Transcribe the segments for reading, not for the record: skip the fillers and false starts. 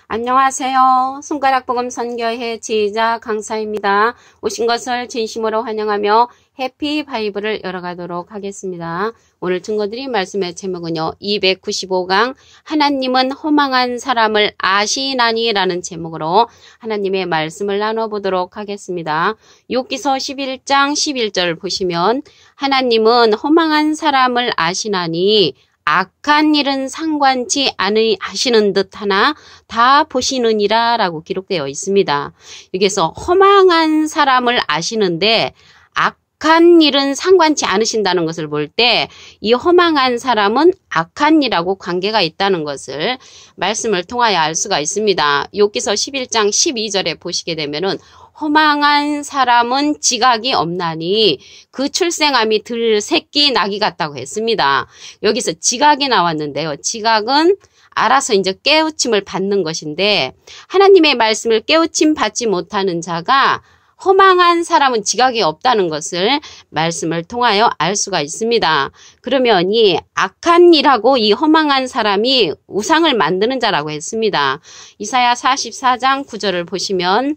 안녕하세요. 손가락복음 선교회 지휘자 강사입니다. 오신 것을 진심으로 환영하며 해피 바이블을 열어가도록 하겠습니다. 오늘 증거드린 말씀의 제목은요. 295강 하나님은 허망한 사람을 아시나니 라는 제목으로 하나님의 말씀을 나눠보도록 하겠습니다. 욥기서 11장 11절 보시면 하나님은 허망한 사람을 아시나니 악한 일은 상관치 않으시는 듯 하나 다 보시느니라 라고 기록되어 있습니다. 여기서 허망한 사람을 아시는데 악한 일은 상관치 않으신다는 것을 볼 때 이 허망한 사람은 악한 일하고 관계가 있다는 것을 말씀을 통하여 알 수가 있습니다. 욥기서 11장 12절에 보시게 되면은 허망한 사람은 지각이 없나니 그 출생함이 들 새끼 나귀 같다고 했습니다. 여기서 지각이 나왔는데요. 지각은 알아서 이제 깨우침을 받는 것인데 하나님의 말씀을 깨우침 받지 못하는 자가 허망한 사람은 지각이 없다는 것을 말씀을 통하여 알 수가 있습니다. 그러면 이 악한 일하고 이 허망한 사람이 우상을 만드는 자라고 했습니다. 이사야 44장 9절을 보시면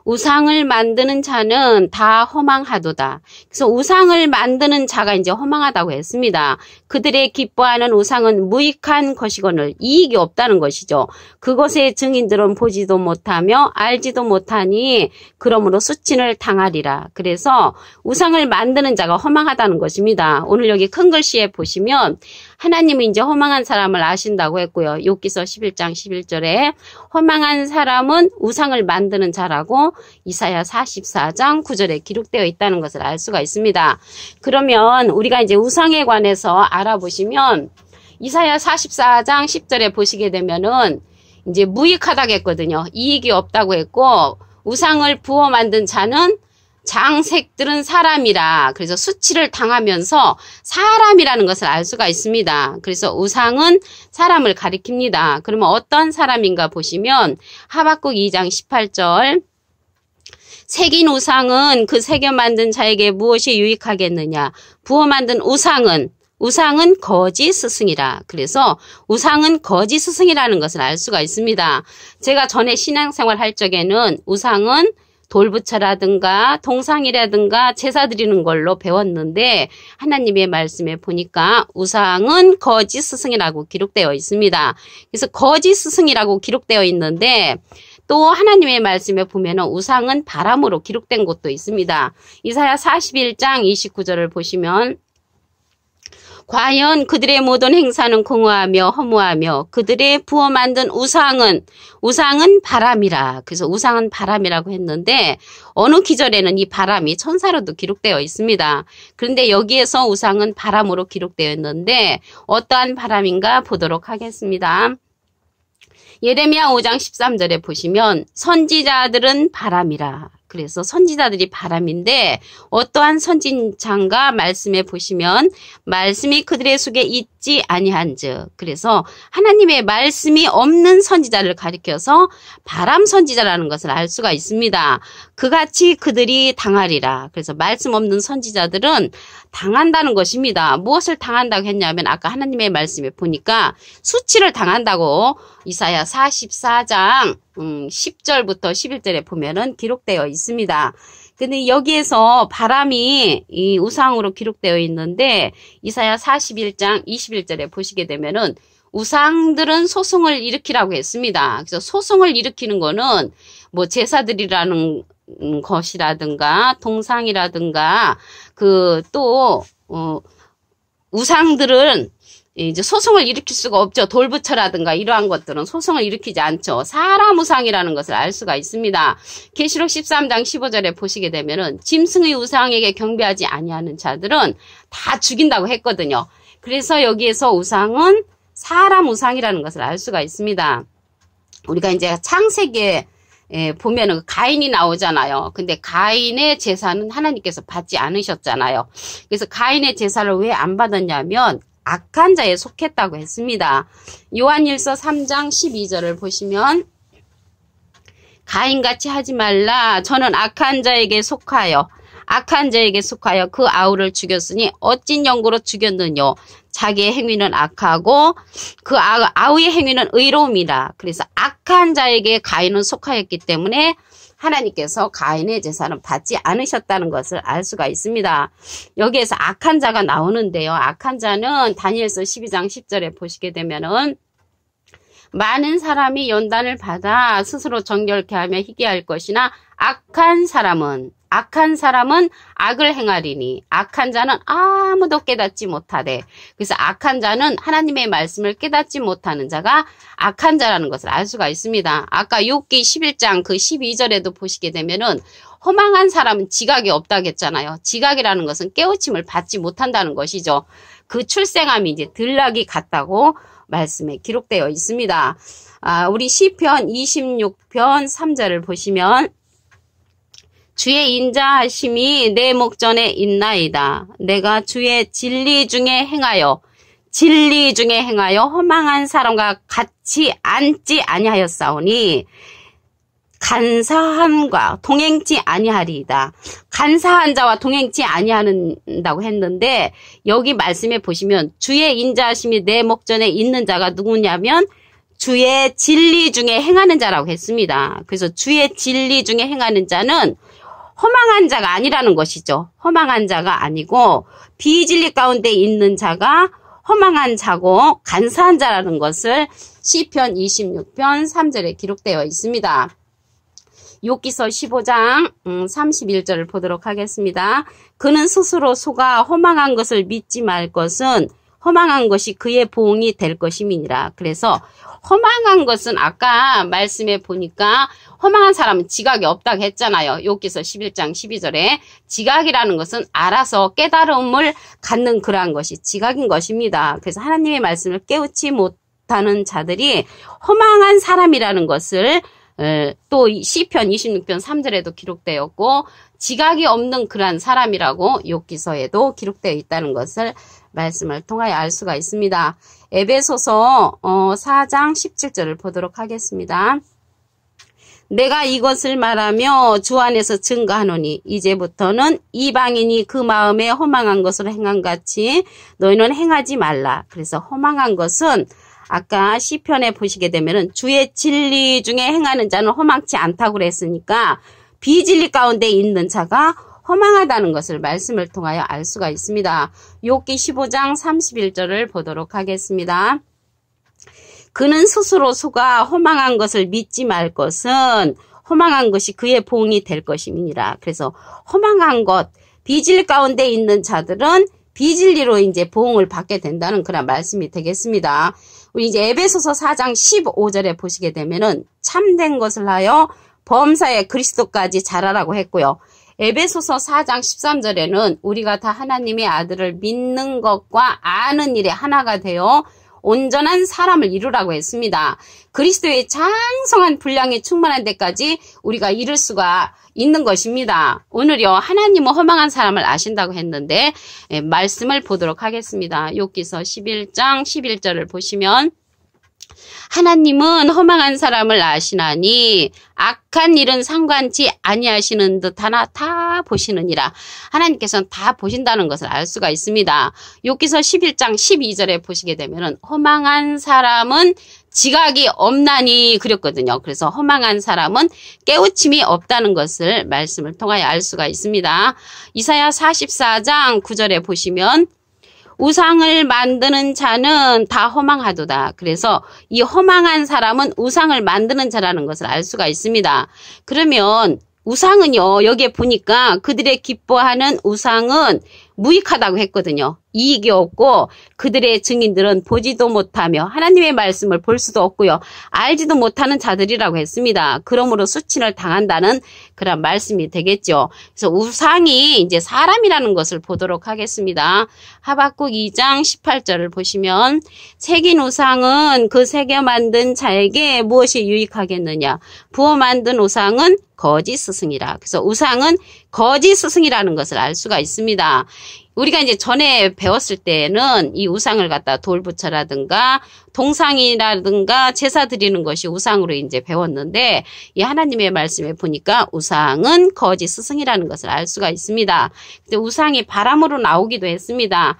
우상을 만드는 자는 다 허망하도다. 그래서 우상을 만드는 자가 이제 허망하다고 했습니다. 그들의 기뻐하는 우상은 무익한 것이거늘 이익이 없다는 것이죠. 그것의 증인들은 보지도 못하며 알지도 못하니 그러므로 수친을 당하리라. 그래서 우상을 만드는 자가 허망하다는 것입니다. 오늘 여기 큰 글씨에 보시면 하나님은 이제 허망한 사람을 아신다고 했고요. 욥기서 11장 11절에 허망한 사람은 우상을 만드는 자라고 이사야 44장 9절에 기록되어 있다는 것을 알 수가 있습니다. 그러면 우리가 이제 우상에 관해서 알아보시면 이사야 44장 10절에 보시게 되면은 이제 무익하다고 했거든요. 이익이 없다고 했고 우상을 부어 만든 자는 장색들은 사람이라 그래서 수치를 당하면서 사람이라는 것을 알 수가 있습니다. 그래서 우상은 사람을 가리킵니다. 그러면 어떤 사람인가 보시면 하박국 2장 18절 새긴 우상은 그 새겨 만든 자에게 무엇이 유익하겠느냐. 부어 만든 우상은 거짓 스승이라. 그래서 우상은 거짓 스승이라는 것을 알 수가 있습니다. 제가 전에 신앙생활 할 적에는 우상은 돌부처라든가 동상이라든가 제사 드리는 걸로 배웠는데 하나님의 말씀에 보니까 우상은 거짓 스승이라고 기록되어 있습니다. 그래서 거짓 스승이라고 기록되어 있는데 또 하나님의 말씀에 보면 우상은 바람으로 기록된 곳도 있습니다. 이사야 41장 29절을 보시면 과연 그들의 모든 행사는 공허하며 허무하며 그들의 부어 만든 우상은 바람이라. 그래서 우상은 바람이라고 했는데 어느 기절에는 이 바람이 천사로도 기록되어 있습니다. 그런데 여기에서 우상은 바람으로 기록되어 있는데 어떠한 바람인가 보도록 하겠습니다. 예레미야 5장 13절에 보시면 선지자들은 바람이라. 그래서 선지자들이 바람인데 어떠한 선지자인가 말씀에 보시면 말씀이 그들의 속에 있지 아니한즉 그래서 하나님의 말씀이 없는 선지자를 가리켜서 바람 선지자라는 것을 알 수가 있습니다. 그같이 그들이 당하리라. 그래서 말씀 없는 선지자들은 당한다는 것입니다. 무엇을 당한다고 했냐면 아까 하나님의 말씀에 보니까 수치를 당한다고 이사야 44장 10절부터 11절에 보면은 기록되어 있습니다. 근데 여기에서 바람이 이 우상으로 기록되어 있는데 이사야 41장 21절에 보시게 되면은 우상들은 소송을 일으키라고 했습니다. 그래서 소송을 일으키는 거는 뭐 제사들이라는 것이라든가 동상이라든가 우상들은 이제 소송을 일으킬 수가 없죠. 돌부처라든가 이러한 것들은 소송을 일으키지 않죠. 사람 우상이라는 것을 알 수가 있습니다. 계시록 13장 15절에 보시게 되면은 짐승의 우상에게 경배하지 아니하는 자들은 다 죽인다고 했거든요. 그래서 여기에서 우상은 사람 우상이라는 것을 알 수가 있습니다. 우리가 이제 창세기에 보면은 가인이 나오잖아요. 근데 가인의 제사는 하나님께서 받지 않으셨잖아요. 그래서 가인의 제사를 왜 안 받았냐면 악한 자에 속했다고 했습니다. 요한일서 3장 12절을 보시면 가인같이 하지 말라. 저는 악한 자에게 속하여 그 아우를 죽였으니 어찐 영구로 죽였느뇨. 자기의 행위는 악하고 그 아우의 행위는 의로움이라. 그래서 악한 자에게 가인은 속하였기 때문에 하나님께서 가인의 제사는 받지 않으셨다는 것을 알 수가 있습니다. 여기에서 악한 자가 나오는데요. 악한 자는 다니엘서 12장 10절에 보시게 되면은 많은 사람이 연단을 받아 스스로 정결케 하며 희게 할 것이나 악한 사람은 악을 행하리니 악한 자는 아무도 깨닫지 못하되. 그래서 악한 자는 하나님의 말씀을 깨닫지 못하는 자가 악한 자라는 것을 알 수가 있습니다. 아까 욥기 11장 그 12절에도 보시게 되면은 허망한 사람은 지각이 없다고 했잖아요. 지각이라는 것은 깨우침을 받지 못한다는 것이죠. 그 출생함이 이제 들락이 같다고 말씀에 기록되어 있습니다. 우리 시편 26편 3절을 보시면 주의 인자하심이 내 목전에 있나이다. 내가 주의 진리 중에 행하여 허망한 사람과 같이 앉지 아니하였사오니 간사함과 동행치 아니하리이다. 간사한 자와 동행치 아니한다고 했는데 여기 말씀에 보시면 주의 인자하심이 내 목전에 있는 자가 누구냐면 주의 진리 중에 행하는 자라고 했습니다. 그래서 주의 진리 중에 행하는 자는 허망한 자가 아니라는 것이죠. 허망한 자가 아니고 비진리 가운데 있는 자가 허망한 자고 간사한 자라는 것을 시편 26편 3절에 기록되어 있습니다. 욥기서 15장 31절을 보도록 하겠습니다. 그는 스스로 속아 허망한 것을 믿지 말 것은 허망한 것이 그의 보응이 될 것임이니라. 그래서 허망한 것은 아까 말씀에 보니까 허망한 사람은 지각이 없다고 했잖아요. 욥기서 11장 12절에 지각이라는 것은 알아서 깨달음을 갖는 그러한 것이 지각인 것입니다. 그래서 하나님의 말씀을 깨우치 못하는 자들이 허망한 사람이라는 것을 또 시편 26편 3절에도 기록되었고 지각이 없는 그러한 사람이라고 욥기서에도 기록되어 있다는 것을 말씀을 통하여 알 수가 있습니다. 에베소서 4장 17절을 보도록 하겠습니다. 내가 이것을 말하며 주 안에서 증거하노니 이제부터는 이방인이 그 마음에 허망한 것을 행한 같이 너희는 행하지 말라. 그래서 허망한 것은 아까 시편에 보시게 되면은 주의 진리 중에 행하는 자는 허망치 않다고 그랬으니까 비진리 가운데 있는 자가 허망하다는 것을 말씀을 통하여 알 수가 있습니다. 욥기 15장 31절을 보도록 하겠습니다. 그는 스스로 속아 허망한 것을 믿지 말 것은 허망한 것이 그의 보응이 될 것임이니라. 그래서 허망한 것, 비진리 가운데 있는 자들은 비진리로 이제 보응을 받게 된다는 그런 말씀이 되겠습니다. 우리 이제 에베소서 4장 15절에 보시게 되면은 참된 것을 하여 범사에 그리스도까지 자라라고 했고요. 에베소서 4장 13절에는 우리가 다 하나님의 아들을 믿는 것과 아는 일에 하나가 되어 온전한 사람을 이루라고 했습니다. 그리스도의 장성한 분량이 충만한 데까지 우리가 이룰 수가 있는 것입니다. 오늘요 하나님은 허망한 사람을 아신다고 했는데 말씀을 보도록 하겠습니다. 욥기서 11장 11절을 보시면 하나님은 허망한 사람을 아시나니 악한 일은 상관치 아니하시는 듯 하나 다 보시느니라. 하나님께서는 다 보신다는 것을 알 수가 있습니다. 욥기서 11장 12절에 보시게 되면은 허망한 사람은 지각이 없나니 그랬거든요. 그래서 허망한 사람은 깨우침이 없다는 것을 말씀을 통하여 알 수가 있습니다. 이사야 44장 9절에 보시면 우상을 만드는 자는 다 허망하도다. 그래서 이 허망한 사람은 우상을 만드는 자라는 것을 알 수가 있습니다. 그러면 우상은요, 여기에 보니까 그들의 기뻐하는 우상은 무익하다고 했거든요. 이익이 없고 그들의 증인들은 보지도 못하며 하나님의 말씀을 볼 수도 없고요. 알지도 못하는 자들이라고 했습니다. 그러므로 수치를 당한다는 그런 말씀이 되겠죠. 그래서 우상이 이제 사람이라는 것을 보도록 하겠습니다. 하박국 2장 18절을 보시면 새긴 우상은 그 새겨 만든 자에게 무엇이 유익하겠느냐. 부어 만든 우상은 거짓 스승이라. 그래서 우상은 거짓 스승이라는 것을 알 수가 있습니다. 우리가 이제 전에 배웠을 때는 이 우상을 갖다 돌부처라든가 동상이라든가 제사 드리는 것이 우상으로 이제 배웠는데 이 하나님의 말씀에 보니까 우상은 거짓 스승이라는 것을 알 수가 있습니다. 근데 우상이 바람으로 나오기도 했습니다.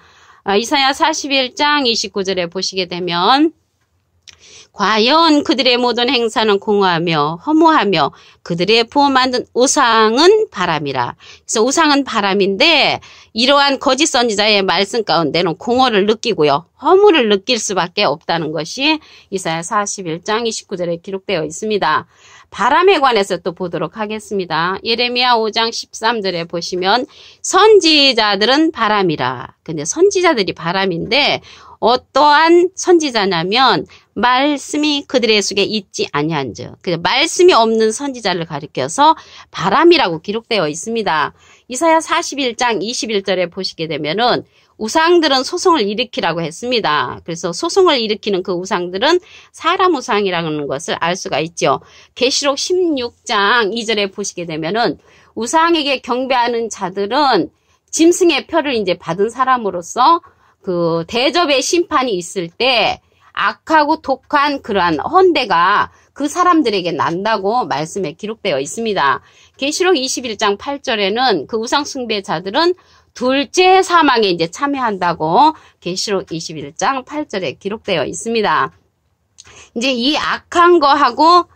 이사야 41장 29절에 보시게 되면 과연 그들의 모든 행사는 공허하며 허무하며 그들의 부어 만든 우상은 바람이라. 그래서 우상은 바람인데 이러한 거짓 선지자의 말씀 가운데는 공허를 느끼고요. 허무를 느낄 수밖에 없다는 것이 이사야 41장 29절에 기록되어 있습니다. 바람에 관해서 또 보도록 하겠습니다. 예레미야 5장 13절에 보시면 선지자들은 바람이라. 근데 선지자들이 바람인데 어떠한 선지자냐면 말씀이 그들의 속에 있지 아니한즉, 말씀이 없는 선지자를 가리켜서 바람이라고 기록되어 있습니다. 이사야 41장 21절에 보시게 되면은 우상들은 소송을 일으키라고 했습니다. 그래서 소송을 일으키는 그 우상들은 사람 우상이라는 것을 알 수가 있죠. 계시록 16장 2절에 보시게 되면은 우상에게 경배하는 자들은 짐승의 표를 이제 받은 사람으로서 그 대접의 심판이 있을 때 악하고 독한 그러한 헌대가 그 사람들에게 난다고 말씀에 기록되어 있습니다. 계시록 21장 8절에는 그 우상 숭배자들은 둘째 사망에 이제 참여한다고 계시록 21장 8절에 기록되어 있습니다. 이제 이 악한 거하고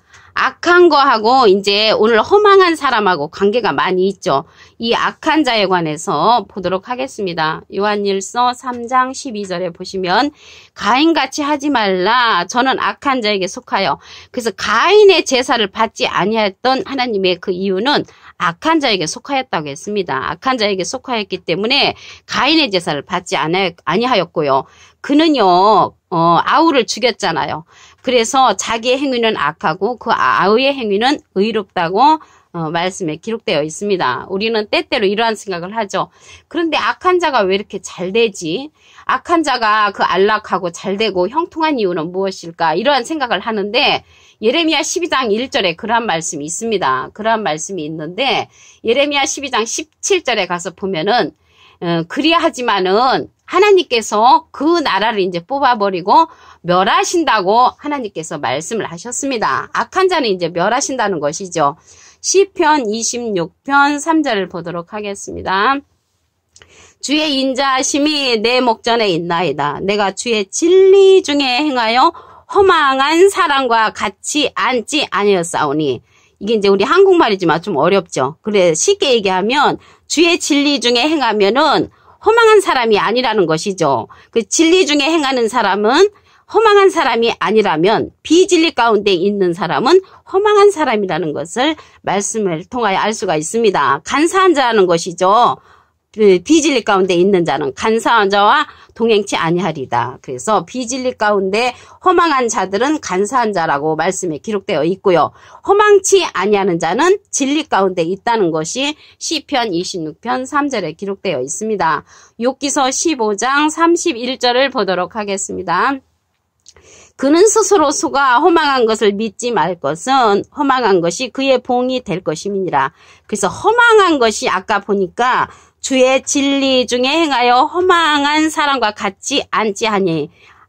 이제 오늘 허망한 사람하고 관계가 많이 있죠. 이 악한 자에 관해서 보도록 하겠습니다. 요한일서 3장 12절에 보시면 가인같이 하지 말라. 저는 악한 자에게 속하여. 그래서 가인의 제사를 받지 아니했던 하나님의 그 이유는 악한 자에게 속하였다고 했습니다. 악한 자에게 속하였기 때문에 가인의 제사를 받지 아니하였고요. 그는요, 아우를 죽였잖아요. 그래서 자기의 행위는 악하고 그 아우의 행위는 의롭다고 말씀에 기록되어 있습니다. 우리는 때때로 이러한 생각을 하죠. 그런데 악한 자가 왜 이렇게 잘 되지? 악한 자가 그 안락하고 잘 되고 형통한 이유는 무엇일까? 이러한 생각을 하는데 예레미야 12장 1절에 그러한 말씀이 있습니다. 그러한 말씀이 있는데 예레미야 12장 17절에 가서 보면은 그리하지만은 하나님께서 그 나라를 이제 뽑아버리고 멸하신다고 하나님께서 말씀을 하셨습니다. 악한 자는 이제 멸하신다는 것이죠. 시편 26편 3절을 보도록 하겠습니다. 주의 인자하심이 내 목전에 있나이다. 내가 주의 진리 중에 행하여 허망한 사람과 같이 앉지 아니었사오니. 이게 이제 우리 한국말이지만 좀 어렵죠. 그래 쉽게 얘기하면 주의 진리 중에 행하면은 허망한 사람이 아니라는 것이죠. 그 진리 중에 행하는 사람은 허망한 사람이 아니라면 비진리 가운데 있는 사람은 허망한 사람이라는 것을 말씀을 통하여 알 수가 있습니다. 간사한 자라는 것이죠. 비진리 가운데 있는 자는 간사한 자와 동행치 아니하리다. 그래서 비진리 가운데 허망한 자들은 간사한 자라고 말씀에 기록되어 있고요. 허망치 아니하는 자는 진리 가운데 있다는 것이 시편 26편 3절에 기록되어 있습니다. 욥기서 15장 31절을 보도록 하겠습니다. 그는 스스로 속아 허망한 것을 믿지 말 것은 허망한 것이 그의 봉이 될 것임이니라. 그래서 허망한 것이 아까 보니까 주의 진리 중에 행하여 허망한 사람과 같이 앉지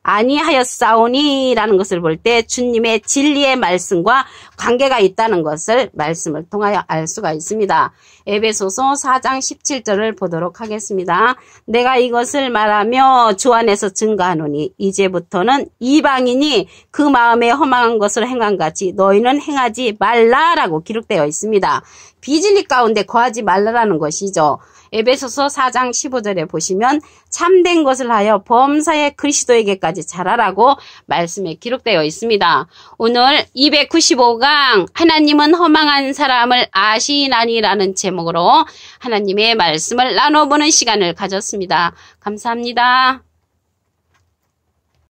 아니하였사오니 라는 것을 볼 때 주님의 진리의 말씀과 관계가 있다는 것을 말씀을 통하여 알 수가 있습니다. 에베소서 4장 17절을 보도록 하겠습니다. 내가 이것을 말하며 주 안에서 증거하노니 이제부터는 이방인이 그 마음에 허망한 것을 행한 같이 너희는 행하지 말라라고 기록되어 있습니다. 비진리 가운데 거하지 말라라는 것이죠. 에베소서 4장 15절에 보시면 참된 것을 하여 범사의 그리스도에게까지 자라라고 말씀에 기록되어 있습니다. 오늘 295강 하나님은 허망한 사람을 아시나니라는 제목으로 하나님의 말씀을 나눠보는 시간을 가졌습니다. 감사합니다.